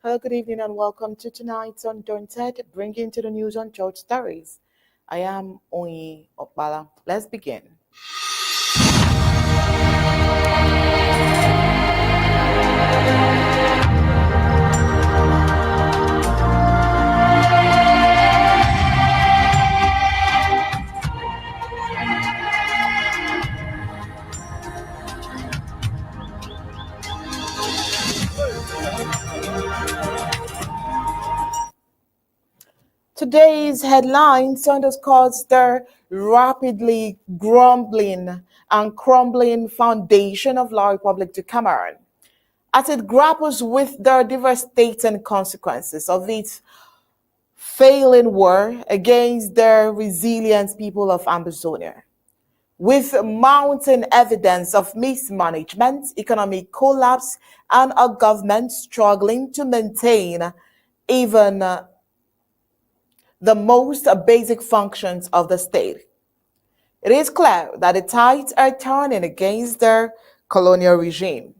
Hello, good evening, and welcome to tonight's Undaunted, bringing to the news untold stories. I am Oyi Opala. Let's begin. Today's headlines underscores the rapidly grumbling and crumbling foundation of La Republic du Cameroon as it grapples with the devastating consequences of its failing war against the resilient people of Ambazonia. With mounting evidence of mismanagement, economic collapse, and a government struggling to maintain even the most basic functions of the state. It is clear that the tides are turning against the colonial regime.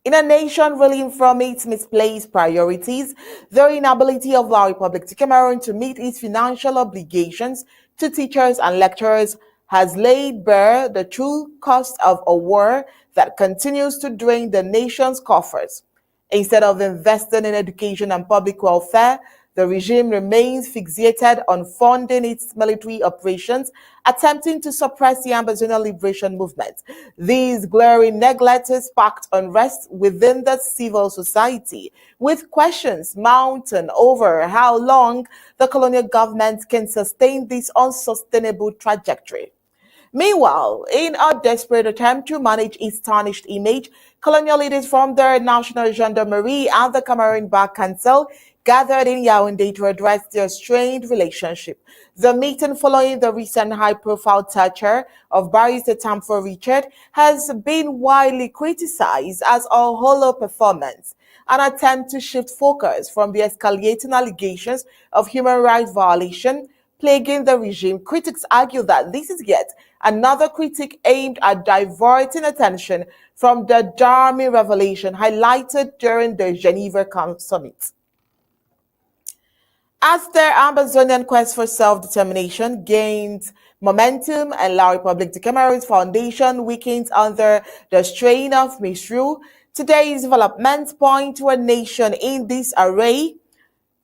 In a nation reeling from its misplaced priorities, the inability of La Republic du Cameroon to meet its financial obligations to teachers and lecturers has laid bare the true cost of a war that continues to drain the nation's coffers. Instead of investing in education and public welfare, the regime remains fixated on funding its military operations, attempting to suppress the Ambazonia liberation movement. These glaring neglects sparked unrest within the civil society, with questions mounting over how long the colonial government can sustain this unsustainable trajectory. Meanwhile, in a desperate attempt to manage its tarnished image, colonial leaders from the National Gendarmerie and the Cameroon Bar Council gathered in Yaoundé to address their strained relationship. The meeting, following the recent high-profile torture of Barrister Tamfor Richard, has been widely criticized as a hollow performance, an attempt to shift focus from the escalating allegations of human rights violation plaguing the regime. Critics argue that this is yet another critique aimed at diverting attention from the damning revelation highlighted during the Geneva summit. As their Ambazonian quest for self-determination gains momentum and La Republic du Cameroon's foundation weakens under the strain of misrule, today's developments point to a nation in disarray.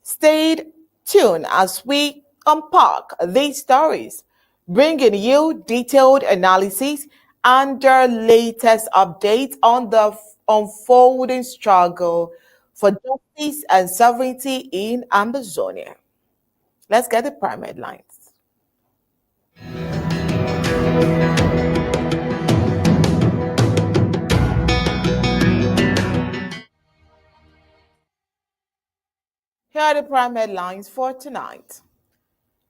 Stay tuned as we unpack these stories, bringing you detailed analysis and the latest updates on the unfolding struggle for justice and sovereignty in Ambazonia. Let's get the prime headlines. Here are the prime headlines for tonight.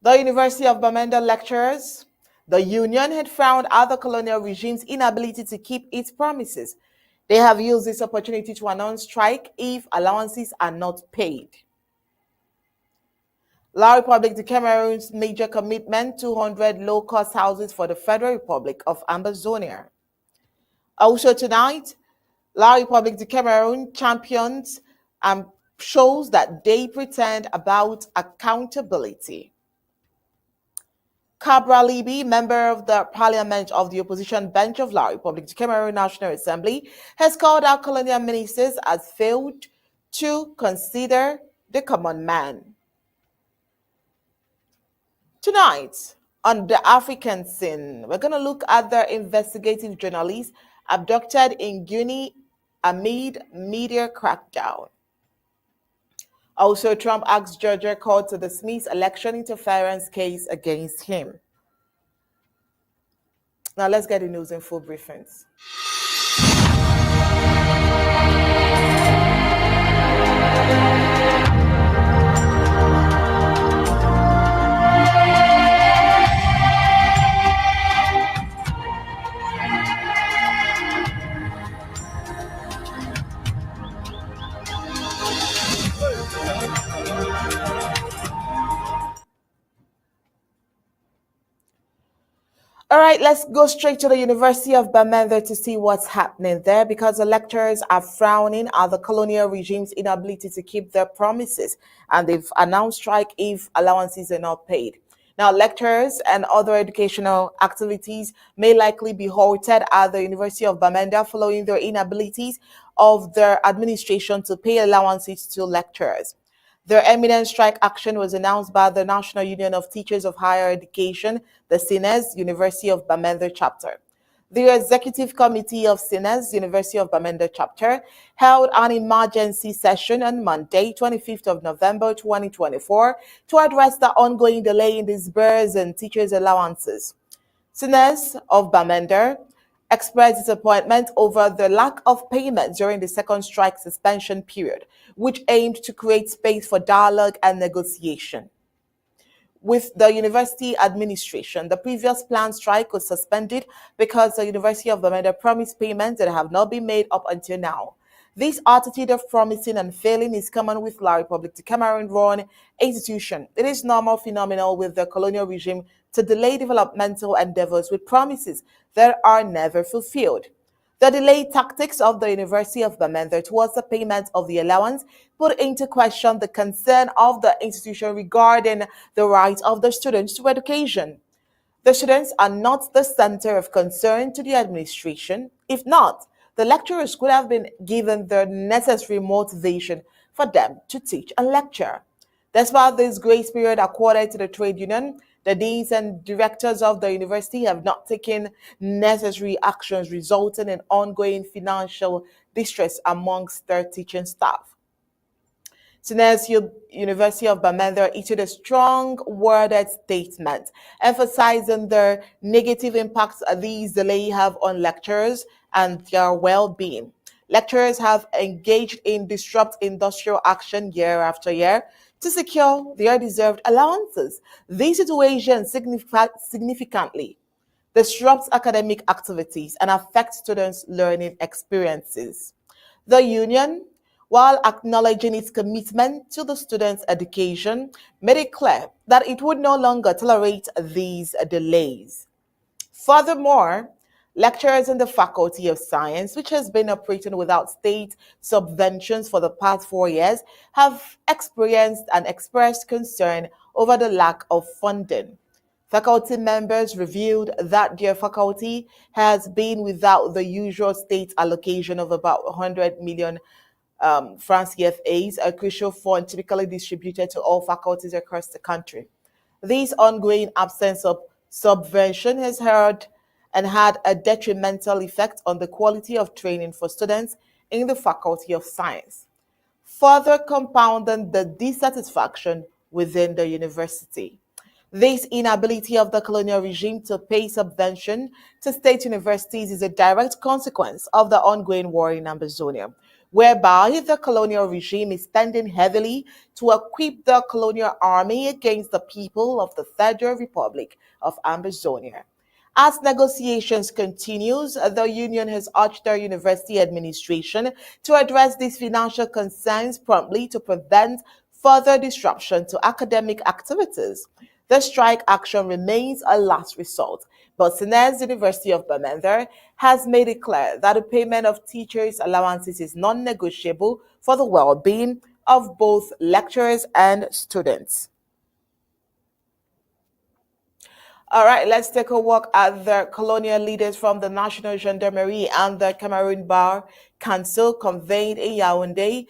The University of Bamenda lecturers, the union had frowned at the colonial regime's inability to keep its promises. They have used this opportunity to announce strike if allowances are not paid. La Republic du Cameroon's major commitment, 200 low-cost houses for the Federal Republic of Ambazonia. Also tonight, La Republic du Cameroon champions and shows that they pretend about accountability. Cabral Libii, member of the parliament of the opposition bench of La Republic du Cameroon National Assembly, has called out colonial ministers as failed to consider the common man. Tonight, on the African scene, we're going to look at the investigative journalist abducted in Guinea amid media crackdown. Also, Trump asked Georgia court to dismiss election interference case against him. Now let's get the news in full briefings. All right, let's go straight to the University of Bamenda to see what's happening there because the lecturers are frowning at the colonial regime's inability to keep their promises and they've announced strike if allowances are not paid. Now, lectures and other educational activities may likely be halted at the University of Bamenda following their inabilities of their administration to pay allowances to lecturers. Their imminent strike action was announced by the National Union of Teachers of Higher Education, the SINES, University of Bamenda chapter. The Executive Committee of SINES, University of Bamenda chapter, held an emergency session on Monday, 25th of November 2024, to address the ongoing delay in disbursing teachers' allowances. SINES of Bamenda expressed disappointment over the lack of payment during the second strike suspension period, which aimed to create space for dialogue and negotiation. With the university administration, the previous planned strike was suspended because the University of Bamenda promised payments that have not been made up until now. This attitude of promising and failing is common with La Republic de Cameroon-run institution. It is normal phenomenal with the colonial regime to delay developmental endeavors with promises that are never fulfilled. The delayed tactics of the University of Bamenda towards the payment of the allowance put into question the concern of the institution regarding the rights of the students to education. The students are not the center of concern to the administration. If not, the lecturers could have been given the necessary motivation for them to teach and lecture. Despite this grace period accorded to the trade union, the deans and directors of the university have not taken necessary actions, resulting in ongoing financial distress amongst their teaching staff. Since University of Bamenda issued a strong worded statement emphasizing the negative impacts these delays have on lecturers and their well-being. Lecturers have engaged in disrupt industrial action year after year to secure their deserved allowances. This situation significantly disrupts academic activities and affects students' learning experiences. The union, while acknowledging its commitment to the students' education, made it clear that it would no longer tolerate these delays. Furthermore, lecturers in the Faculty of Science, which has been operating without state subventions for the past 4 years, have experienced and expressed concern over the lack of funding. Faculty members revealed that their faculty has been without the usual state allocation of about 100 million francs CFAs, a crucial fund typically distributed to all faculties across the country. This ongoing absence of subvention has had a detrimental effect on the quality of training for students in the Faculty of Science, further compounding the dissatisfaction within the university. This inability of the colonial regime to pay subvention to state universities is a direct consequence of the ongoing war in Ambazonia, whereby the colonial regime is spending heavily to equip the colonial army against the people of the Federal Republic of Ambazonia. As negotiations continues, the union has urged their university administration to address these financial concerns promptly to prevent further disruption to academic activities. The strike action remains a last resort, but Sinez University of Bamenda has made it clear that the payment of teachers' allowances is non-negotiable for the well-being of both lecturers and students. All right, let's take a look at the colonial leaders from the National Gendarmerie and the Cameroon Bar Council convened in Yaoundé,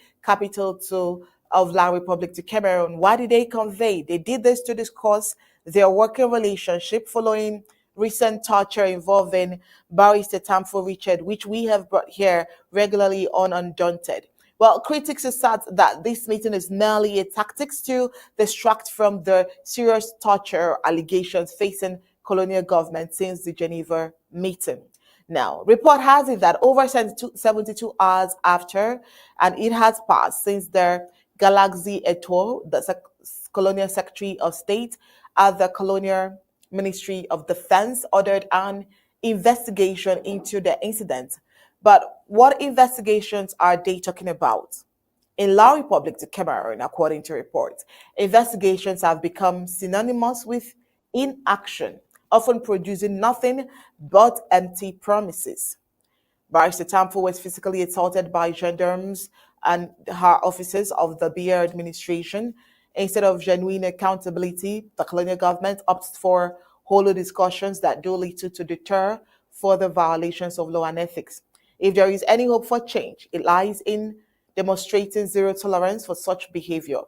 of La Republic de Cameroon. Why did they convene? They did this to discuss their working relationship following recent torture involving Barrister Tamfo Richard, which we have brought here regularly on Undaunted. Well, critics assert that this meeting is merely a tactic to distract from the serious torture allegations facing colonial government since the Geneva meeting. Now, report has it that over 72 hours after, and it has passed since the Galaxy Etoile, the colonial secretary of state at the colonial Ministry of Defense, ordered an investigation into the incident. But what investigations are they talking about? In La Republic de Cameroon, according to reports, investigations have become synonymous with inaction. often producing nothing but empty promises. Barrister Tampo was physically assaulted by gendarmes and her officers of the Beer administration. Instead of genuine accountability, the colonial government opts for hollow discussions that do little to deter further violations of law and ethics. If there is any hope for change, it lies in demonstrating zero tolerance for such behavior.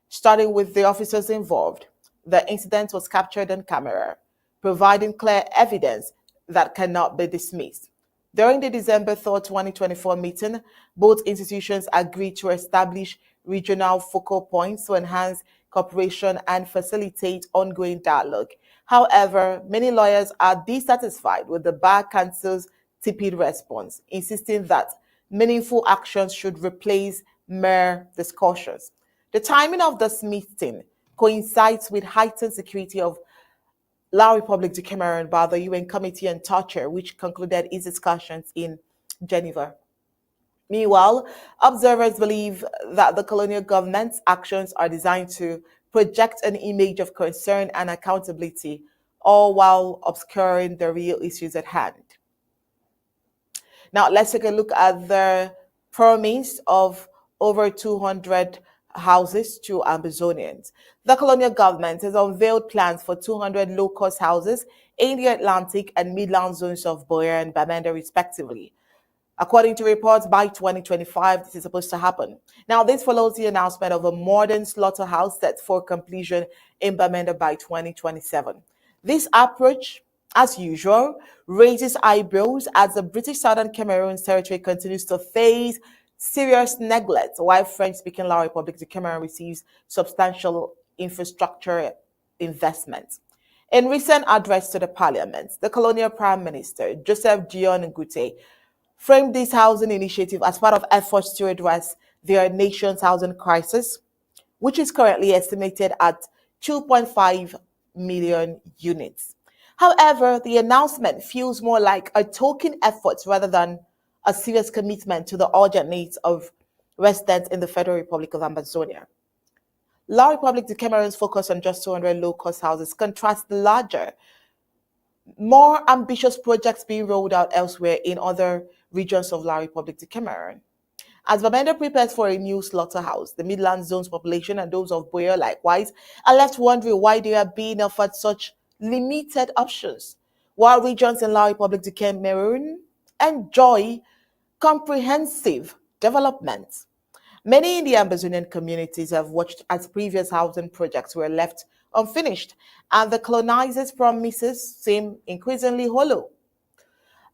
Starting with the officers involved, the incident was captured on camera, providing clear evidence that cannot be dismissed. During the December 3rd, 2024 meeting, both institutions agreed to establish regional focal points to enhance cooperation and facilitate ongoing dialogue. However, many lawyers are dissatisfied with the Bar Council's tepid response, insisting that meaningful actions should replace mere discussions. The timing of this meeting coincides with heightened security of La République du Cameroon by the UN Committee on Torture, which concluded its discussions in Geneva. Meanwhile, observers believe that the colonial government's actions are designed to project an image of concern and accountability, all while obscuring the real issues at hand. Now, let's take a look at the promise of over 200 houses to Ambazonians. The colonial government has unveiled plans for 200 low-cost houses in the Atlantic and Midland zones of Boer and Bamenda, respectively. According to reports, by 2025, this is supposed to happen. Now, this follows the announcement of a modern slaughterhouse set for completion in Bamenda by 2027. This approach, as usual, raises eyebrows as the British Southern Cameroon territory continues to face serious neglect, while French-speaking La République du Cameroon receives substantial infrastructure investments. In recent address to the parliament, the colonial prime minister, Joseph Dion Ngute, framed this housing initiative as part of efforts to address their nation's housing crisis, which is currently estimated at 2.5 million units. However, the announcement feels more like a token effort rather than a serious commitment to the urgent needs of residents in the Federal Republic of Ambazonia. La République du Cameroon's focus on just 200 low-cost houses contrasts the larger, more ambitious projects being rolled out elsewhere in other regions of La République du Cameroon. As Bamenda prepares for a new slaughterhouse, the Midland zone's population and those of Boer likewise are left wondering why they are being offered such limited options, while regions in La République du Cameroon enjoy comprehensive development. Many in the Ambazonian communities have watched as previous housing projects were left unfinished, and the colonizers' promises seem increasingly hollow.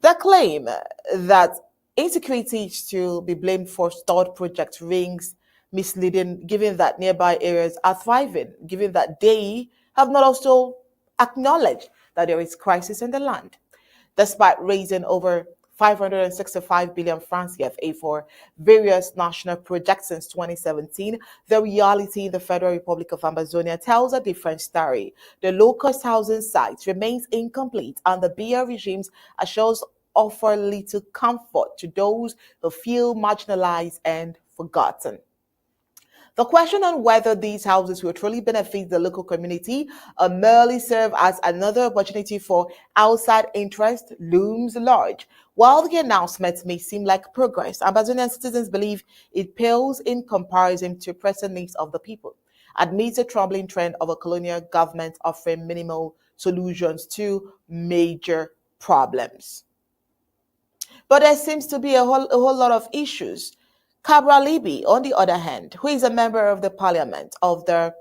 The claim that insecurity is to be blamed for stalled projects rings misleading, given that nearby areas are thriving, given that they have not also acknowledged that there is crisis in the land. Despite raising over 565 billion francs CFA for various national projects since 2017, the reality in the Federal Republic of Ambazonia tells a different story. The low-cost housing site remains incomplete, and the BR regime's assures offer little comfort to those who feel marginalized and forgotten. The question on whether these houses will truly benefit the local community or merely serve as another opportunity for outside interest looms large. While the announcement may seem like progress, Ambazonian citizens believe it pales in comparison to pressing needs of the people, amidst a troubling trend of a colonial government offering minimal solutions to major problems. But there seems to be a whole lot of issues. Cabral Libii, on the other hand, who is a member of the parliament of the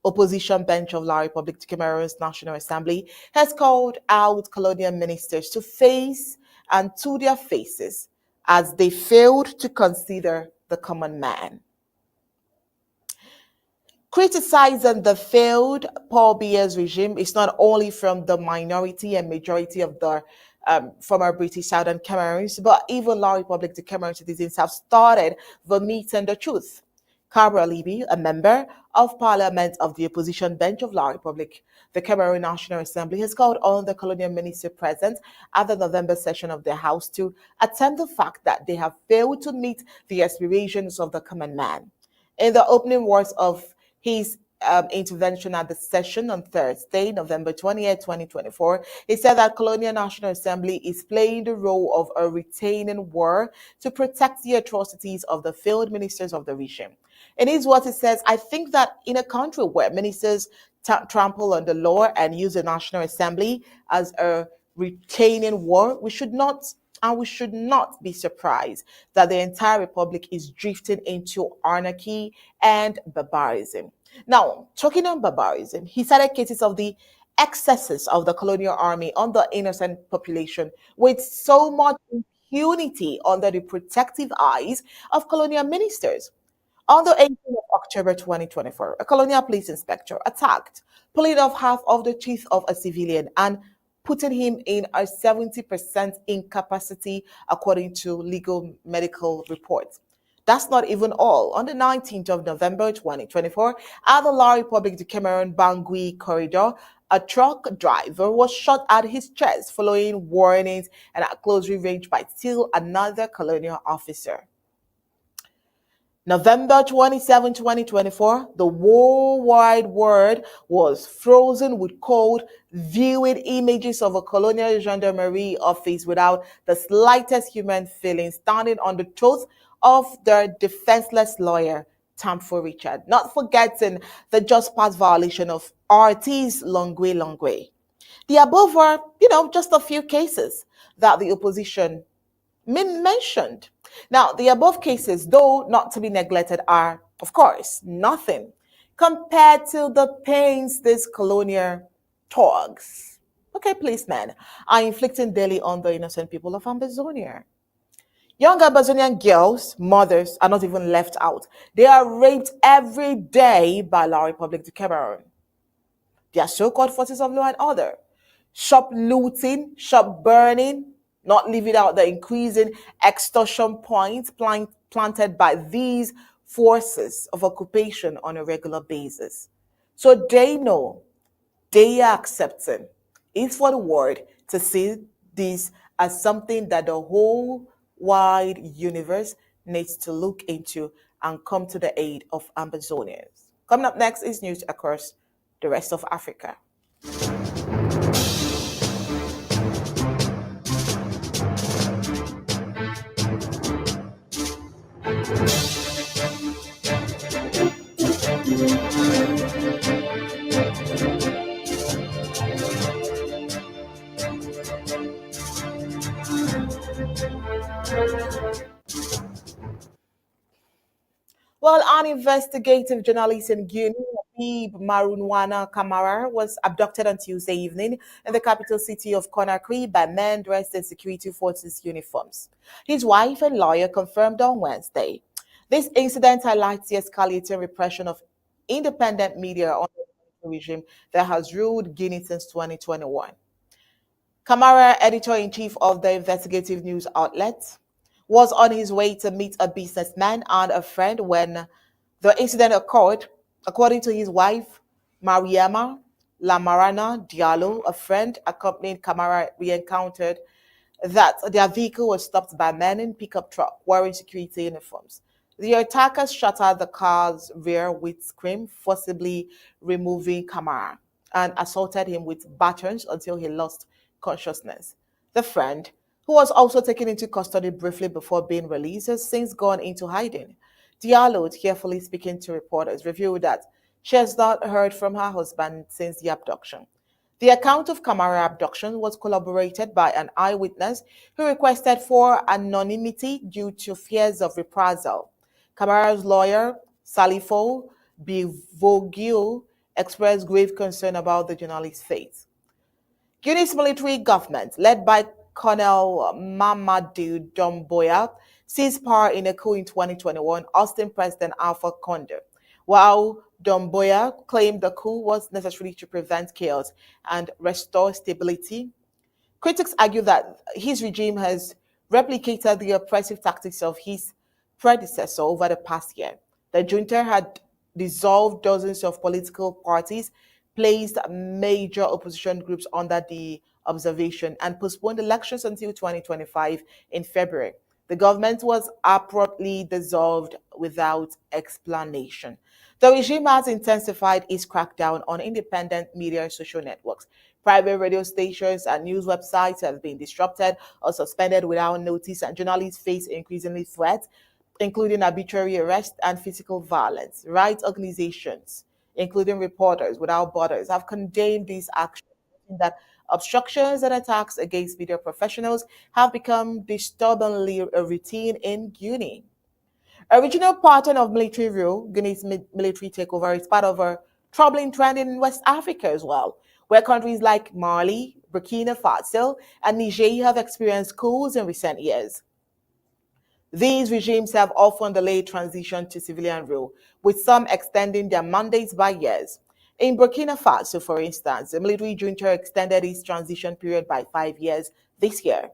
opposition bench of La République du Cameroon's National Assembly, has called out colonial ministers to face and to their faces as they failed to consider the common man. Criticizing the failed Paul Biya's regime is not only from the minority and majority of the former British Southern Cameroons, but even La République du Cameroon citizens have started vomiting the truth. Cabral Libii, a member of parliament of the opposition bench of La République, the Cameroon National Assembly, has called on the colonial minister present at the November session of the House to attend the fact that they have failed to meet the aspirations of the common man. In the opening words of his intervention at the session on Thursday, November 20th, 2024, he said that Colonial National Assembly is playing the role of a retaining war to protect the atrocities of the failed ministers of the regime. In his words, he says, I think that in a country where ministers trample on the law and use the National Assembly as a retaining war, we should not be surprised that the entire republic is drifting into anarchy and barbarism. Now, talking on barbarism, he cited cases of the excesses of the colonial army on the innocent population with so much impunity under the protective eyes of colonial ministers. On the 18th of October 2024, a colonial police inspector attacked, pulling off half of the teeth of a civilian and putting him in a 70% incapacity, according to legal medical reports. That's not even all. On the 19th of November 2024, at the La Republic du Cameroon Bangui corridor, a truck driver was shot at his chest following warnings and at close range by still another colonial officer. November 27, 2024, the worldwide world was frozen with cold, viewing images of a colonial gendarmerie office without the slightest human feeling, standing on the throat of their defenseless lawyer, Tamfo Richard, not forgetting the just past violation of RT's Longwe Longwe. The above are, just a few cases that the opposition mentioned. Now, the above cases, though not to be neglected, are, of course, nothing compared to the pains these colonial thugs, policemen, are inflicting daily on the innocent people of Ambazonia. Young Ambazonian girls, mothers, are not even left out. They are raped every day by La Republic du Cameroon. Their so-called forces of law and order. Shop looting, shop burning, not leaving out the increasing extortion points planted by these forces of occupation on a regular basis. So they know, they are accepting. It's for the world to see this as something that the whole wide universe needs to look into and come to the aid of Ambazonians. Coming up next is news across the rest of Africa. Well, an investigative journalist in Guinea, Habib Marunwana Kamara, was abducted on Tuesday evening in the capital city of Conakry by men dressed in security forces uniforms. His wife and lawyer confirmed on Wednesday. This incident highlights the escalating repression of independent media under the regime that has ruled Guinea since 2021. Kamara, editor-in-chief of the investigative news outlet, was on his way to meet a businessman and a friend when the incident occurred. According to his wife, Mariama Lamarana Diallo, a friend accompanied Kamara, re-encountered that their vehicle was stopped by men in pickup truck wearing security uniforms. The attackers shattered the car's rear windscreen, forcibly removing Kamara, and assaulted him with batons until he lost consciousness. The friend, who was also taken into custody briefly before being released, has since gone into hiding. Diallo, carefully speaking to reporters, revealed that she has not heard from her husband since the abduction. The account of Kamara abduction was corroborated by an eyewitness who requested for anonymity due to fears of reprisal. Kamara's lawyer, Salifo Bivogio, expressed grave concern about the journalist's fate. Guinea's military government, led by Colonel Mamadou Doumbouya, seized power in a coup in 2021, ousting President Alpha Conde, while Doumbouya claimed the coup was necessary to prevent chaos and restore stability. Critics argue that his regime has replicated the oppressive tactics of his predecessor over the past year. The junta had dissolved dozens of political parties, placed major opposition groups under the observation, and postponed elections until 2025 in February. The government was abruptly dissolved without explanation. The regime has intensified its crackdown on independent media and social networks. Private radio stations and news websites have been disrupted or suspended without notice, and journalists face increasingly threats, including arbitrary arrest and physical violence. Rights organizations, including Reporters Without Borders, have condemned these actions, noting that obstructions and attacks against media professionals have become disturbingly a routine in Guinea. Original pattern of military rule, Guinea's military takeover is part of a troubling trend in West Africa as well, where countries like Mali, Burkina Faso, and Niger have experienced coups in recent years. These regimes have often delayed transition to civilian rule, with some extending their mandates by years. In Burkina Faso, for instance, the military junta extended its transition period by 5 years this year.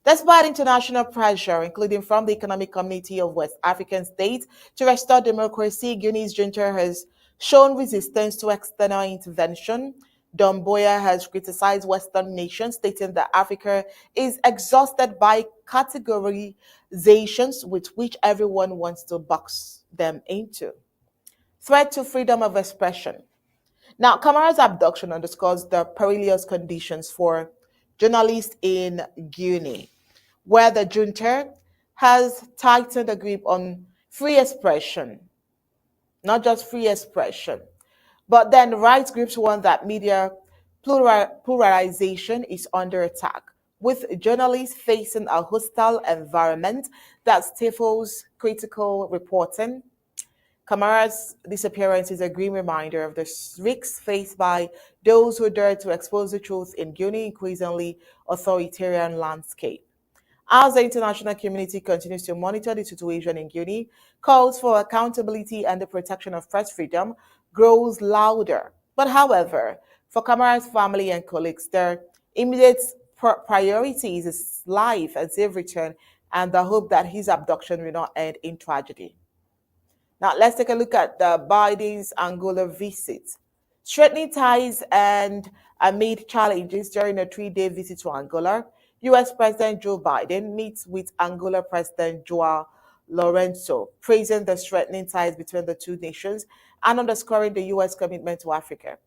Despite international pressure, including from the Economic Community of West African States, to restore democracy, Guinea's junta has shown resistance to external intervention. Domboya has criticized Western nations, stating that Africa is exhausted by categorizations with which everyone wants to box them into. Threat to freedom of expression. Now, Kamara's abduction underscores the perilous conditions for journalists in Guinea, where the junta has tightened the grip on free expression, not just free expression, but then rights groups warn that media pluralization is under attack, with journalists facing a hostile environment that stifles critical reporting. Kamara's disappearance is a grim reminder of the risks faced by those who dare to expose the truth in Guinea's increasingly authoritarian landscape. As the international community continues to monitor the situation in Guinea, calls for accountability and the protection of press freedom grows louder. But however, for Kamara's family and colleagues, their immediate priority is his life and safe return and the hope that his abduction will not end in tragedy. Now, let's take a look at the Biden's Angola visit. Strengthening ties and amid challenges during a 3-day visit to Angola, U.S. President Joe Biden meets with Angola President Joao Lourenço, praising the strengthening ties between the two nations and underscoring the U.S. commitment to Africa.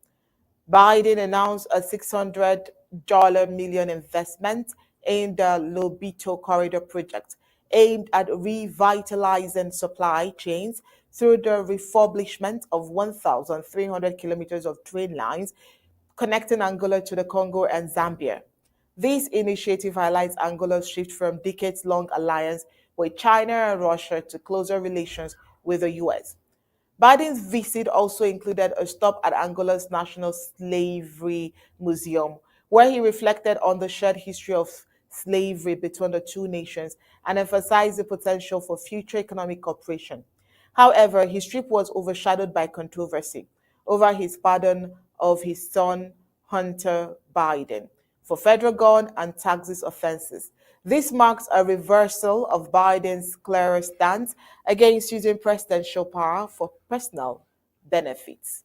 Biden announced a $600 million investment in the Lobito Corridor project, aimed at revitalizing supply chains through the refurbishment of 1,300 kilometers of train lines connecting Angola to the Congo and Zambia. This initiative highlights Angola's shift from decades long alliance with China and Russia to closer relations with the US. Biden's visit also included a stop at Angola's National Slavery Museum, where he reflected on the shared history of slavery between the two nations and emphasized the potential for future economic cooperation. However, his trip was overshadowed by controversy over his pardon of his son, Hunter Biden, for federal gun and taxes offenses. This marks a reversal of Biden's clearer stance against using presidential power for personal benefits.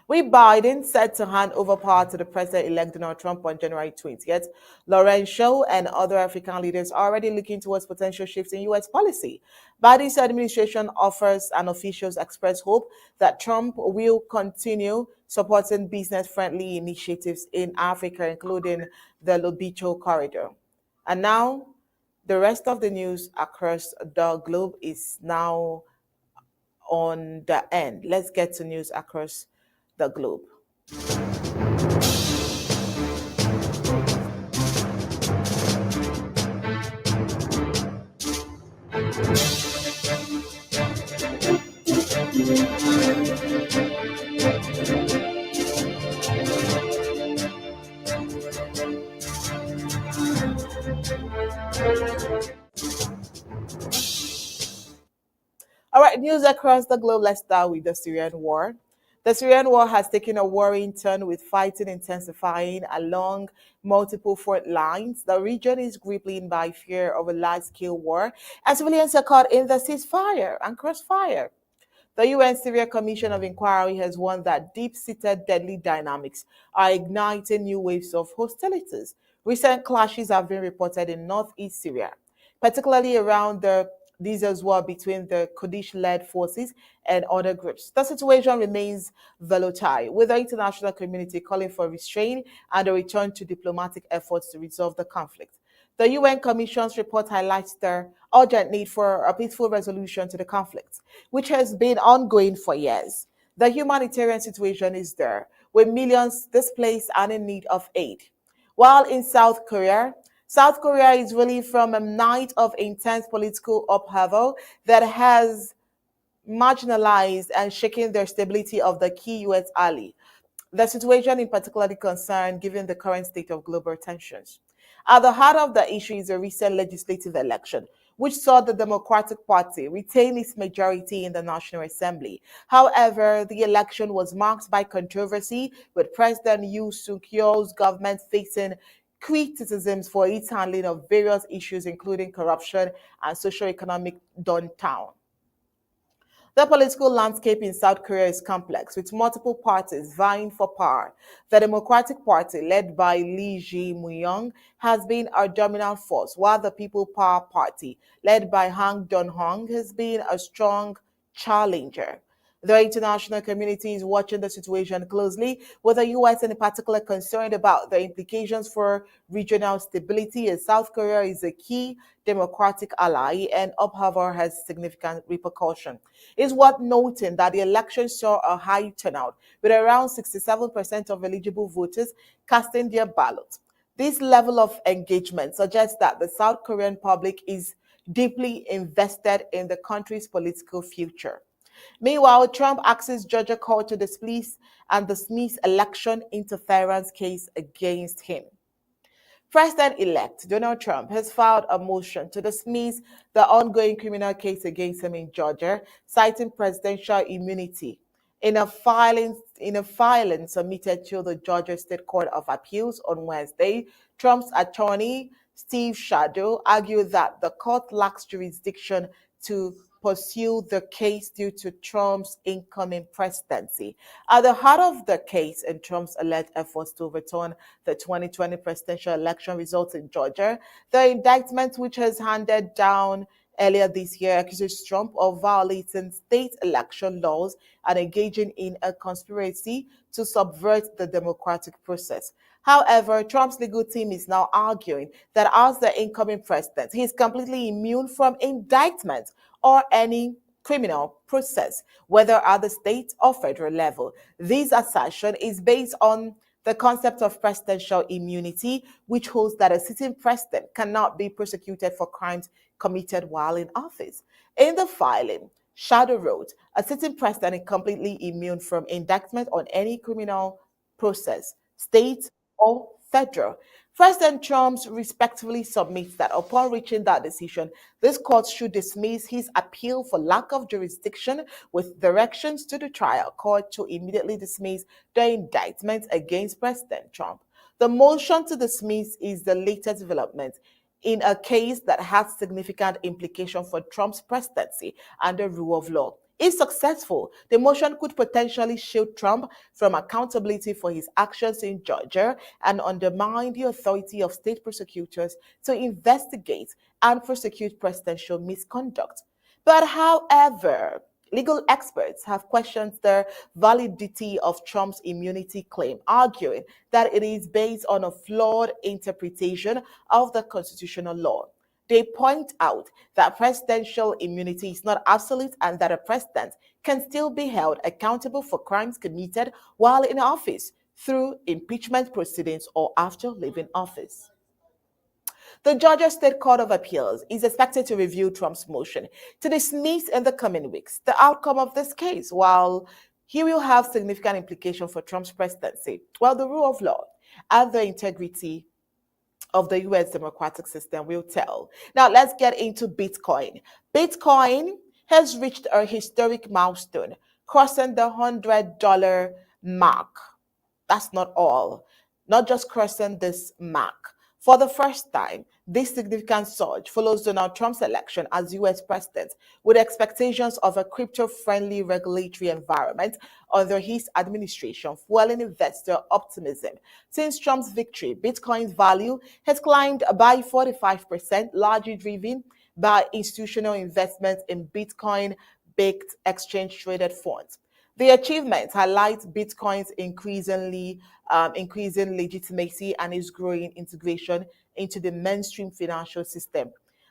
With Biden set to hand over power to the President-elect Donald Trump on January 20th, Laurentia and other African leaders are already looking towards potential shifts in U.S. policy. Biden's administration offers and officials express hope that Trump will continue supporting business-friendly initiatives in Africa, including the Lobito Corridor. And now, the rest of the news across the globe is now on the end. Let's get to news across the globe. All right, news across the globe. Let's start with the Syrian war. The Syrian war has taken a worrying turn with fighting intensifying along multiple front lines. The region is gripping by fear of a large-scale war, and civilians are caught in the ceasefire and crossfire. The UN Syria Commission of Inquiry has warned that deep-seated deadly dynamics are igniting new waves of hostilities. Recent clashes have been reported in northeast Syria, particularly around these as well between the Kurdish-led forces and other groups. The situation remains volatile, with the international community calling for restraint and a return to diplomatic efforts to resolve the conflict. The UN Commission's report highlights the urgent need for a peaceful resolution to the conflict, which has been ongoing for years. The humanitarian situation is there, with millions displaced and in need of aid. While in South Korea is really from a night of intense political upheaval that has marginalized and shaken the stability of the key U.S. ally. The situation in particularly concerned given the current state of global tensions. At the heart of the issue is a recent legislative election, which saw the Democratic Party retain its majority in the National Assembly. However, the election was marked by controversy, with President Yoon Suk Yeol's government facing criticisms for its handling of various issues, including corruption and socio-economic downturn. The political landscape in South Korea is complex, with multiple parties vying for power. The Democratic Party, led by Lee Jae-myung, has been a dominant force, while the People Power Party, led by Han Dong-hong, has been a strong challenger. The international community is watching the situation closely, with the U.S. in particular concerned about the implications for regional stability, as South Korea is a key democratic ally and upheaval has significant repercussions. It's worth noting that the election saw a high turnout, with around 67% of eligible voters casting their ballots. This level of engagement suggests that the South Korean public is deeply invested in the country's political future. Meanwhile, Trump asks Georgia court to dismiss election interference case against him. President-elect Donald Trump has filed a motion to dismiss the ongoing criminal case against him in Georgia, citing presidential immunity. In a filing submitted to the Georgia State Court of Appeals on Wednesday, Trump's attorney Steve Shadow argued that the court lacks jurisdiction to pursue the case due to Trump's incoming presidency. At the heart of the case in Trump's alleged efforts to overturn the 2020 presidential election results in Georgia, the indictment, which was handed down earlier this year, accuses Trump of violating state election laws and engaging in a conspiracy to subvert the democratic process. However, Trump's legal team is now arguing that as the incoming president, he is completely immune from indictment or any criminal process, whether at the state or federal level. This assertion is based on the concept of presidential immunity, which holds that a sitting president cannot be prosecuted for crimes committed while in office. In the filing, Shadow wrote, a sitting president is completely immune from indictment on any criminal process, state or federal. President Trump respectfully submits that upon reaching that decision, this court should dismiss his appeal for lack of jurisdiction with directions to the trial court to immediately dismiss the indictment against President Trump. The motion to dismiss is the latest development in a case that has significant implications for Trump's presidency and the rule of law. If successful, the motion could potentially shield Trump from accountability for his actions in Georgia and undermine the authority of state prosecutors to investigate and prosecute presidential misconduct. But however, legal experts have questioned the validity of Trump's immunity claim, arguing that it is based on a flawed interpretation of the constitutional law. They point out that presidential immunity is not absolute and that a president can still be held accountable for crimes committed while in office through impeachment proceedings or after leaving office. The Georgia State Court of Appeals is expected to review Trump's motion to dismiss in the coming weeks. The outcome of this case, while he will have significant implications for Trump's presidency, while the rule of law and the integrity of the US democratic system will tell. Now let's get into Bitcoin. Bitcoin has reached a historic milestone, crossing the $100 mark. That's not all. Not just crossing this mark. For the first time, This significant surge follows Donald Trump's election as US president, with expectations of a crypto friendly regulatory environment under his administration, fueling investor optimism. Since Trump's victory, Bitcoin's value has climbed by 45%, largely driven by institutional investment in Bitcoin backed exchange traded funds. The achievement highlights Bitcoin's increasing legitimacy and its growing integration into the mainstream financial system.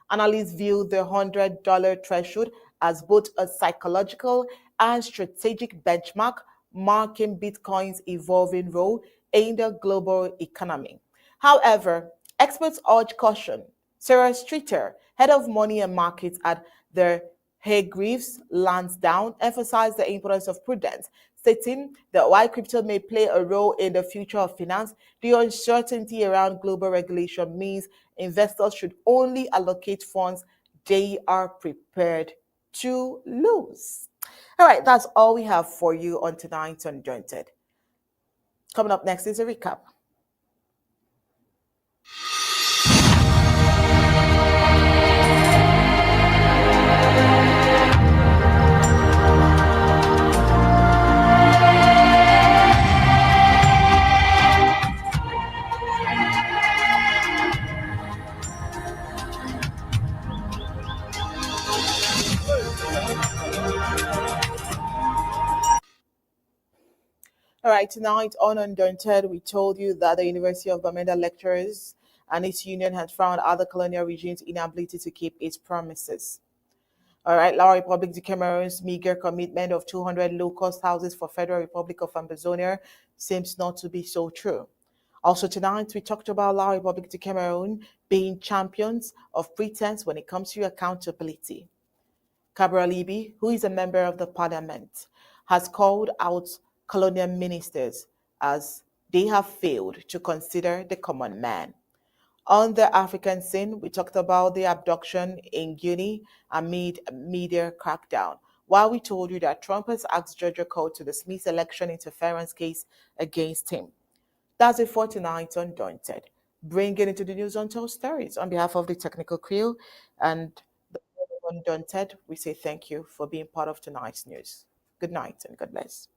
Analysts view the $100 threshold as both a psychological and strategic benchmark, marking Bitcoin's evolving role in the global economy. However, experts urge caution. Sarah Streeter, head of money and markets at the Hargreaves Lansdowne, emphasized the importance of prudence, stating that while crypto may play a role in the future of finance, the uncertainty around global regulation means investors should only allocate funds they are prepared to lose. All right, that's all we have for you on tonight's Undaunted. Coming up next is a recap. All right, tonight on Undaunted, we told you that the University of Bamenda lecturers and its union had found other colonial regimes' inability to keep its promises. All right, La Republic de Cameroon's meager commitment of 200 low-cost houses for Federal Republic of Ambazonia seems not to be so true. Also tonight, we talked about La Republic de Cameroon being champions of pretense when it comes to accountability. Cabral Libii, who is a member of the parliament, has called out colonial ministers as they have failed to consider the common man. On the African scene, we talked about the abduction in Guinea amid media crackdown, while we told you that Trump has asked Georgia Court to dismiss election interference case against him. That's it for tonight Undaunted. Bringing into the news untold stories. On behalf of the technical crew and the Undaunted, we say thank you for being part of tonight's news. Good night and God bless.